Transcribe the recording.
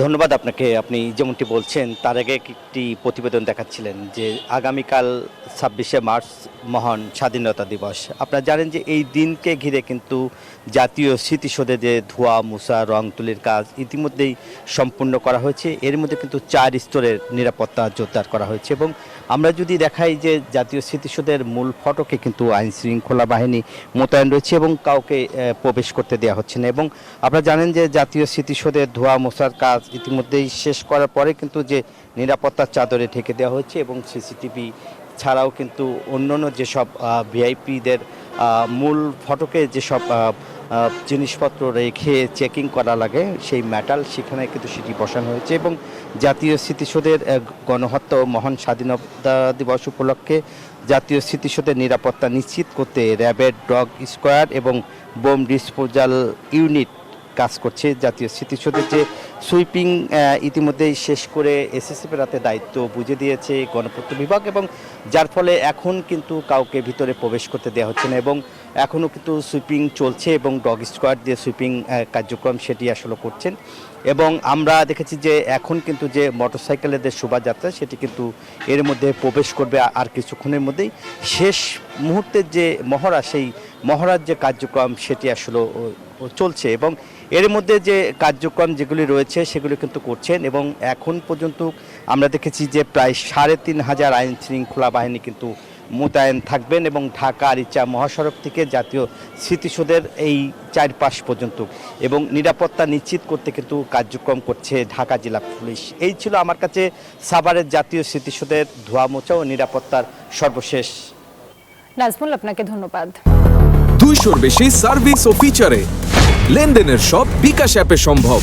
ধন্যবাদ আপনাকে। আপনি যেমনটি বলছেন তার আগে একটি প্রতিবেদন দেখাচ্ছিলেন যে আগামীকাল ২৬শে মার্চ মহান স্বাধীনতা দিবস। আপনারা জানেন যে এই দিনকে ঘিরে কিন্তু জাতীয় স্মৃতিসৌধে যে ধোয়া মোছা রং তুলির কাজ ইতিমধ্যেই সম্পূর্ণ করা হয়েছে। এর মধ্যে কিন্তু ৪ স্তরের নিরাপত্তা জোরদার করা হয়েছে এবং আমরা যদি দেখাই যে জাতীয় স্মৃতিসৌধের মূল ফটকে কিন্তু আইন শৃঙ্খলা বাহিনী মোতায়েন রয়েছে এবং কাউকে প্রবেশ করতে দেওয়া হচ্ছে না। এবং আপনারা জানেন যে জাতীয় স্মৃতিসৌধের ধোয়া মোছার কাজ ইতিমধ্যেই শেষ করার পরে কিন্তু যে নিরাপত্তার চাদরে ঢেকে দেওয়া হচ্ছে এবং সিসিটিভি ছাড়াও কিন্তু অন্যান্য যেসব ভিআইপিদের মূল ফটকে যেসব জিনিসপত্র রেখে চেকিং করা লাগে সেই মেটাল সেখানে কিন্তু সেটি বসানো হয়েছে এবং জাতীয় স্মৃতিসৌধের গণহত্যা ও মহান স্বাধীনতা দিবস উপলক্ষে জাতীয় স্মৃতিসৌধের নিরাপত্তা নিশ্চিত করতে র্যাবের ডগ স্কোয়াড এবং বোম ডিসপোজাল ইউনিট কাজ করছে। জাতীয় স্মৃতিসৌধের যে সুইপিং ইতিমধ্যেই শেষ করে এসএসএফের হাতে দায়িত্ব বুঝে দিয়েছে গণপূর্ত বিভাগ এবং যার ফলে এখন কিন্তু কাউকে ভিতরে প্রবেশ করতে দেওয়া হচ্ছে না এবং এখনও কিন্তু সুইপিং চলছে এবং ডগ স্কোয়াড দিয়ে সুইপিং কার্যক্রম সেটি আসলে করছেন। এবং আমরা দেখেছি যে এখন কিন্তু যে মোটরসাইকেলের যে শোভাযাত্রা সেটি কিন্তু এর মধ্যে প্রবেশ করবে আর কিছুক্ষণের মধ্যেই। শেষ মুহূর্তের যে মহড়া সেই মহড়ার যে কার্যক্রম সেটি আসলে চলছে এবং এর মধ্যে যে কার্যক্রম যেগুলি রয়েছে সেগুলি কিন্তু করছেন এবং এখন পর্যন্ত আমরা দেখেছি যে প্রায় ৩,৫০০ আইন শৃঙ্খলা বাহিনী কিন্তু মোতায়েন থাকবেন এবং ঢাকা আরিচা মহাসড়ক থেকে জাতীয় স্মৃতিসৌধের এই চারপাশ পর্যন্ত এবং নিরাপত্তা নিশ্চিত করতে কিন্তু কার্যক্রম করছে ঢাকা জেলা পুলিশ। এই ছিল আমার কাছে সাভারের জাতীয় স্মৃতিসৌধের ধোয়া মোছা ও নিরাপত্তার সর্বশেষ। নাজমুল, আপনাকে ধন্যবাদ। 200-র বেশি সার্ভিস ও ফিচারে লেনদেনের সব বিকাশ অ্যাপে সম্ভব।